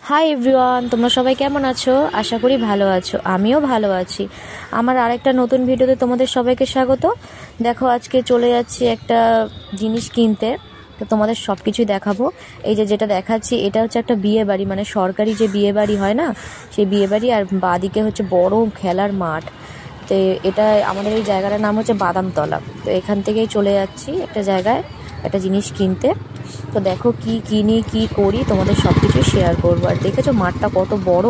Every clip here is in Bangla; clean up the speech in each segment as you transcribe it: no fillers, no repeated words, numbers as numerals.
হাই এভরিওয়ান, তোমরা সবাই কেমন আছো? আশা করি ভালো আছো। আমিও ভালো আছি। আমার আরেকটা নতুন ভিডিওতে তোমাদের সবাইকে স্বাগত। দেখো, আজকে চলে যাচ্ছি একটা জিনিস কিনতে, তো তোমাদের সব কিছুই দেখাবো। এই যেটা দেখাচ্ছি এটা হচ্ছে একটা বিয়ে বাড়ি, মানে সরকারি যে বিয়ে বাড়ি হয় না, সেই বিয়ে বাড়ি। আর বাদিকে হচ্ছে বড় খেলার মাঠ। তো এটা আমাদের এই জায়গাটার নাম হচ্ছে বাদামতলা। তো এখান থেকেই চলে যাচ্ছি একটা জায়গায় একটা জিনিস কিনতে। তো দেখো কি কিনি কি করি তোমাদের সব কিছু শেয়ার করবো। আর দেখেছো মাঠটা কত বড়।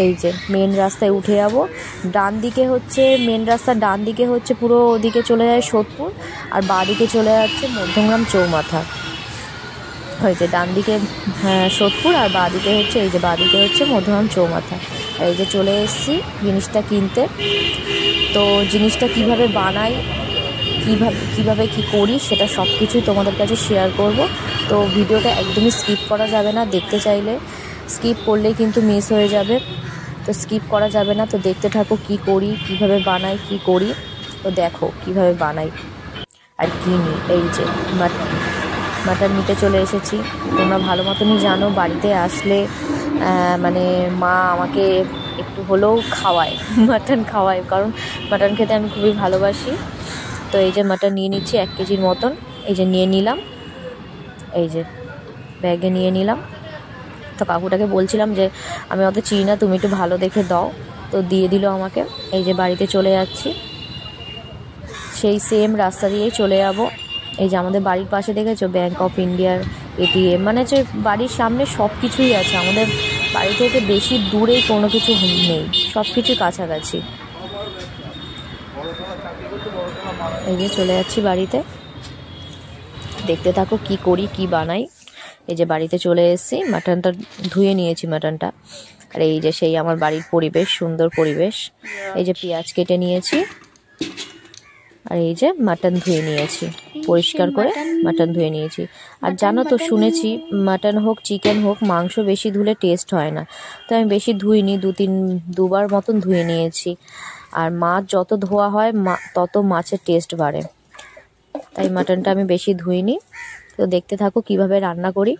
এই যে মেন রাস্তায় উঠে যাবো, ডান দিকে হচ্ছে মেন রাস্তার ডান দিকে হচ্ছে পুরো ওদিকে চলে যায় সোদপুর, আর বাঁ দিকে চলে যাচ্ছে মধ্যমগ্রাম চৌমাথা। ওই যে ডান দিকে সোদপুর, আর বাঁ দিকে হচ্ছে এই যে বাঁ দিকে হচ্ছে মধ্যমগ্রাম চৌমাথা। আর এই যে চলে এসেছি জিনিসটা কিনতে। তো জিনিসটা কিভাবে বানাই, কিভাবে কি করি সেটা সব কিছুই তোমাদের কাছে শেয়ার করব। তো ভিডিওটা একদমই স্কিপ করা যাবে না। দেখতে চাইলে স্কিপ করলেই কিন্তু মিস হয়ে যাবে, তো স্কিপ করা যাবে না। তো দেখতে থাকো কি করি, কিভাবে বানাই, কি করি। তো দেখো কিভাবে বানাই আর কিনি। এই যে মাটন নিতে চলে এসেছি। তোমরা ভালো মতনই জানো, বাড়িতে আসলে মানে মা আমাকে একটু হলেও খাওয়ায়, মাটন খাওয়ায়, কারণ মাটন খেতে আমি খুবই ভালোবাসি। তো এই যে মাটন নিয়ে নিচ্ছি 1 কেজির মতন। এই যে নিয়ে নিলাম, এই যে ব্যাগে নিয়ে নিলাম। তো কাকুটাকে বলছিলাম যে আমি অত চিনি না, তুমি একটু ভালো দেখে দাও। তো দিয়ে দিল আমাকে। এই যে বাড়িতে চলে যাচ্ছি, সেই সেম রাস্তা দিয়েই চলে যাব। এই যে আমাদের বাড়ির পাশে দেখেছো ব্যাঙ্ক অফ ইন্ডিয়ার এটিএম, মানে যে বাড়ির সামনে সব কিছুই আছে। আমাদের বাড়ি থেকে বেশি দূরেই কোনো কিছু নেই, সব কিছু কাছাকাছি। এই যে চলে যাচ্ছি বাড়িতে, দেখতে থাকো কি করি কি বানাই। এই যে বাড়িতে চলে এসেছি, মাটনটা ধুয়ে নিয়েছি মাটনটা। আর এই যে সেই আমার বাড়ির পরিবেশ, সুন্দর পরিবেশ। এই যে পেঁয়াজ কেটে নিয়েছি, আর এই যে মাটন ধুয়ে নিয়েছি, পরিষ্কার করে মাটন ধুয়ে নিয়েছি। আর জানো তো, শুনেছি মাটন হোক চিকেন হোক মাংস বেশি ধুলে টেস্ট হয় না। তো আমি বেশি ধুইনি, দুবার মতন ধুয়ে নিয়েছি। আর মাছ যত ধোয়া হয় তত মাছের টেস্ট বাড়ে, তাই মাটনটা আমি বেশি ধুইনি। তো দেখতে থাকো কিভাবে রান্না করি।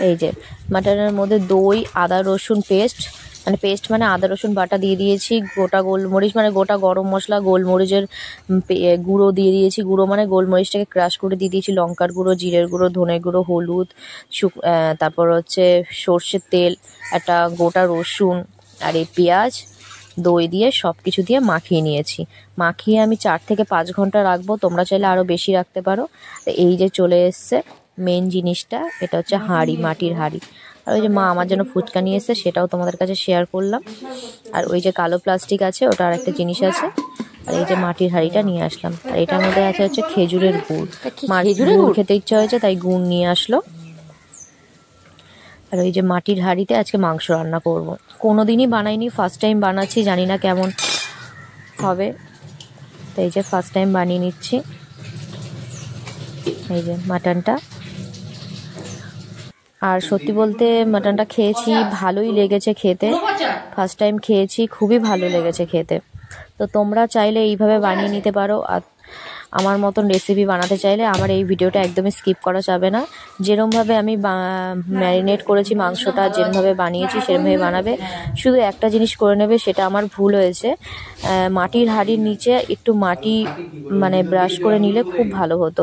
এই যে মাটনের মধ্যে দই, আদা রসুন পেস্ট, মানে আদা রসুন বাটা দিয়ে দিয়েছি, গোটা গোলমরিচ মানে গোটা গরম মশলা, গোলমরিচের গুঁড়ো দিয়ে দিয়েছি। গুঁড়ো মানে গোলমরিচটাকে ক্রাশ করে দিয়ে দিয়েছি, লঙ্কার গুঁড়ো, জিরের গুঁড়ো, ধনের গুঁড়ো, হলুদ, তারপর হচ্ছে সর্ষের তেল, একটা গোটা রসুন, আর এই পেঁয়াজ, দই দিয়ে সব কিছু দিয়ে মাখিয়ে নিয়েছি। মাখিয়ে আমি 4 থেকে 5 ঘন্টা রাখবো, তোমরা চাইলে আরও বেশি রাখতে পারো। তো এই যে চলে এসছে মেন জিনিসটা, এটা হচ্ছে হাঁড়ি, মাটির হাঁড়ি। আর ওই যে মা আমার জন্য ফুচকা নিয়ে এসছে, সেটাও তোমাদের কাছে শেয়ার করলাম। আর ওই যে কালো প্লাস্টিক আছে, ওটা আর একটা জিনিস আছে। আর এই যে মাটির হাঁড়িটা নিয়ে আসলাম। আর এটার মধ্যে আছে হচ্ছে খেজুরের গুড়। মার গুড় খেতে ইচ্ছা হয়েছে, তাই গুড় নিয়ে আসলো। আর ওই যে মাটির হাঁড়িতে আজকে মাংস রান্না করব। কোনোদিনই বানাইনি, ফার্স্ট টাইম বানাচ্ছি, জানি না কেমন হবে। তো এই যে ফার্স্ট টাইম বানিয়ে নিচ্ছি। এই যে মাটনটা, আর সত্যি বলতে মাটনটা খেয়েছি, ভালোই লেগেছে খেতে। ফার্স্ট টাইম খেয়েছি, খুবই ভালো লেগেছে খেতে। তো তোমরা চাইলে এইভাবে বানিয়ে নিতে পারো। আর আমার মতন রেসিপি বানাতে চাইলে আমার এই ভিডিওটা একদমই স্কিপ করা যাবে না। যেরমভাবে আমি ম্যারিনেট করেছি মাংসটা, যেরমভাবে বানিয়েছি সেরমভাবে বানাবে। শুধু একটা জিনিস করে নেবে, সেটা আমার ভুল হয়েছে। মাটির হাঁড়ির নিচে একটু মাটি মানে ব্রাশ করে নিলে খুব ভালো হতো।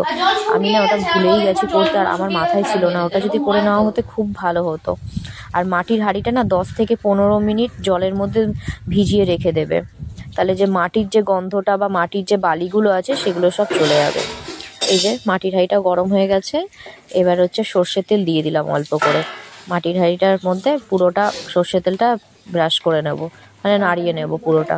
আমি না ওটা ভুলেই গেছি করতে, আর আমার মাথায় ছিল না। ওটা যদি করে নেওয়া হতো খুব ভালো হতো। আর মাটির হাঁড়িটা না 10 থেকে 15 মিনিট জলের মধ্যে ভিজিয়ে রেখে দেবে, তাহলে যে মাটির যে গন্ধটা বা মাটির যে বালিগুলো আছে সেগুলো সব চলে যাবে। এই যে মাটির হাঁড়িটা গরম হয়ে গেছে, এবার হচ্ছে সর্ষের তেল দিয়ে দিলাম অল্প করে। মাটির হাঁড়িটার মধ্যে পুরোটা সর্ষের তেলটা ব্রাশ করে নেব, মানে নাড়িয়ে নেব পুরোটা।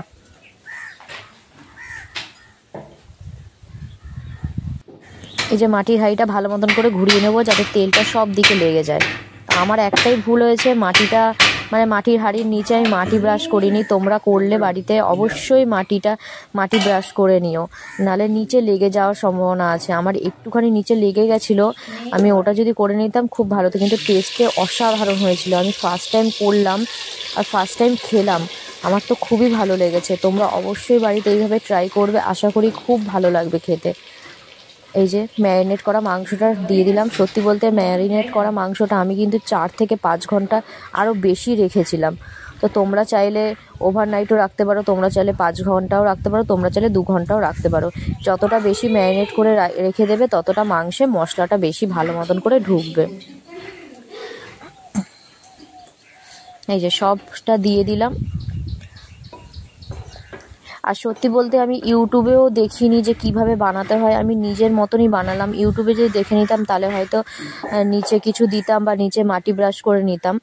এই যে মাটির হাঁড়িটা ভালো মতন করে ঘুরিয়ে নেব, যাতে তেলটা সব দিকে লেগে যায়। আমার একটাই ভুল হয়েছে, মাটির হাঁড়ির নিচে আমি মাটি ব্রাশ করিনি। তোমরা করলে বাড়িতে অবশ্যই মাটি ব্রাশ করে নিও, নাহলে নিচে লেগে যাওয়ার সম্ভাবনা আছে। আমার একটুখানি নিচে লেগে গেছিলো, আমি ওটা যদি করে নিতাম খুব ভালো হতো। কিন্তু টেস্টে অসাধারণ হয়েছিল। আমি ফার্স্ট টাইম করলাম আর ফার্স্ট টাইম খেলাম, আমার তো খুবই ভালো লেগেছে। তোমরা অবশ্যই বাড়িতে এইভাবে ট্রাই করবে, আশা করি খুব ভালো লাগবে খেতে। এই যে ম্যারিনেট করা মাংসটা দিয়ে দিলাম। সত্যি বলতে ম্যারিনেট করা মাংসটা আমি কিন্তু 4 থেকে 5 ঘন্টা আরও বেশি রেখেছিলাম। তো তোমরা চাইলে ওভারনাইটও রাখতে পারো, তোমরা চাইলে 5 ঘন্টাও রাখতে পারো, তোমরা চাইলে 2 ঘন্টাও রাখতে পারো। যতটা বেশি ম্যারিনেট করে রেখে দেবে ততটা মাংসে মশলাটা বেশি ভালো মতন করে ঢুকবে। এই যে সবটা দিয়ে দিলাম। আর সত্যি বলতে আমি ইউটিউবেও দেখিনি যে কিভাবে বানাতে হয়, আমি নিজের মতনই বানালাম। ইউটিউবে যদি দেখে নিতাম তাহলে হয়তো নিচে কিছু দিতাম বা নিচে মাটি ব্রাশ করে নিতাম।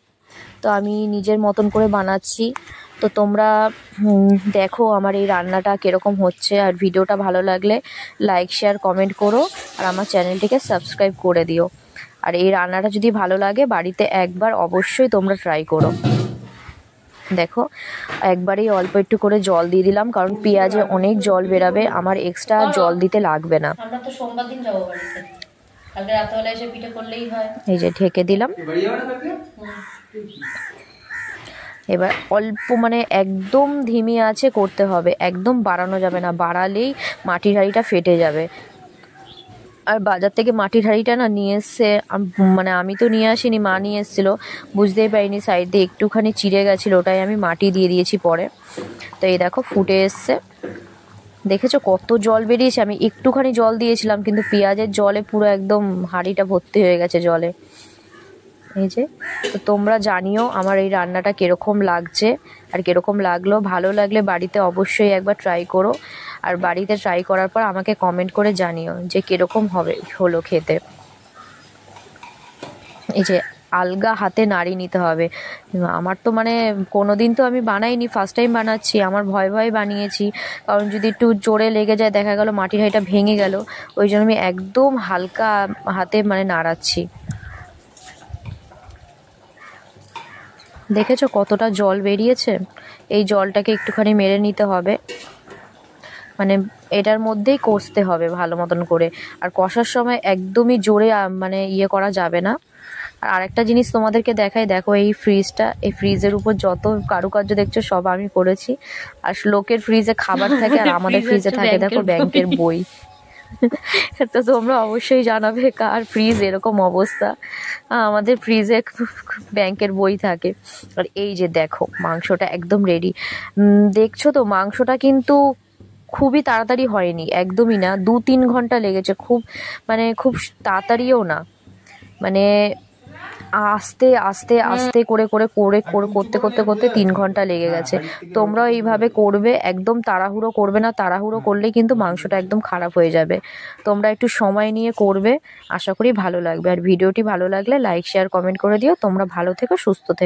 তো আমি নিজের মতন করে বানাচ্ছি। তো তোমরা দেখো আমার এই রান্নাটা কীরকম হচ্ছে। আর ভিডিওটা ভালো লাগলে লাইক শেয়ার কমেন্ট করো, আর আমার চ্যানেলটিকে সাবস্ক্রাইব করে দিও। আর এই রান্নাটা যদি ভালো লাগে বাড়িতে একবার অবশ্যই তোমরা ট্রাই করো। দেখো একবারেই অল্প একটু করে জল দিয়ে দিলাম, কারণ পেঁয়াজে অনেক জল বেরাবে, আমার এক্সট্রা জল দিতে লাগবে না। আমরা তো সোমবার দিন যাবো বাড়িতে, কালকে রাতেবেলা এসে পিঠে করলেই হয়। এই যে ঢেকে দিলাম। এবার অল্প মানে একদম ধিমি আছে করতে হবে, একদম বাড়ানো যাবে না, বাড়ালেই মাটির হাঁড়িটা ফেটে যাবে। আর বাজার থেকে মাটির হাঁড়িটা না নিয়ে এসছে, মানে আমি তো নিয়ে আসিনি, মা নিয়ে এসেছিলো, বুঝতেই পারিনি, সাইড দিয়ে একটুখানি চিড়ে গেছিলো, ওটাই আমি মাটি দিয়ে দিয়েছি পরে। তো এই দেখো ফুটে এসছে, দেখেছো কত জল বেরিয়েছে। আমি একটুখানি জল দিয়েছিলাম কিন্তু পেঁয়াজের জলে পুরো একদম হাঁড়িটা ভর্তি হয়ে গেছে জলে। এই যে, তো তোমরা জানিও আমার এই রান্নাটা কীরকম লাগছে আর কীরকম লাগলো। ভালো লাগলে বাড়িতে অবশ্যই একবার ট্রাই করো, আর বাড়িতে ট্রাই করার পর আমাকে কমেন্ট করে জানিও যে কীরকম হলো খেতে। এই যে আলগা হাতে নাড়িয়ে নিতে হবে। আমার তো মানে কোনোদিন তো আমি বানাইনি, ফার্স্ট টাইম বানাচ্ছি, আমার ভয় ভয় বানিয়েছি, কারণ যদি একটু জোরে লেগে যায় দেখা গেল মাটির হাঁড়িটা ভেঙে গেল, ওই জন্য আমি একদম হালকা হাতে মানে নাড়াচ্ছি। দেখেছো কতটা জল বেরিয়েছে, এই জলটাকে একটুখানি মেরে নিতে হবে, মানে এটার মধ্যেই কষতে হবে ভালো মতন করে। আর কষার সময় একদমই জোরে মানে ইয়ে করা যাবে না। আর আরেকটা জিনিস তোমাদেরকে দেখাই, দেখো এই ফ্রিজটা, এই ফ্রিজের উপর যত কারুকার্য দেখছো সব আমি করেছি। আর লোকের ফ্রিজে খাবার থাকে আর আমাদের ফ্রিজে থাকে দেখো ব্যাংকের বই। তো তোমরা অবশ্যই জানাবে কার ফ্রিজ এরকম অবস্থা। আমাদের ফ্রিজে ব্যাংকের বই থাকে। আর এই যে দেখো মাংসটা একদম রেডি। দেখছো তো মাংসটা কিন্তু খুবই তাড়াতাড়ি হয়নি, একদমই না, 2-3 ঘন্টা লেগেছে, খুব মানে খুব তাড়াতাড়িও না, মানে আস্তে আস্তে আস্তে করে করতে করতে করতে 3 ঘন্টা লেগে গেছে। তোমরাও এইভাবে করবে, একদম তাড়াহুড়ো করবে না, তাড়াহুড়ো করলে কিন্তু মাংসটা একদম খারাপ হয়ে যাবে। তোমরা একটু সময় নিয়ে করবে, আশা করি ভালো লাগবে। আর ভিডিওটি ভালো লাগলে লাইক শেয়ার কমেন্ট করে দিও। তোমরা ভালো থেকো, সুস্থ থেকো।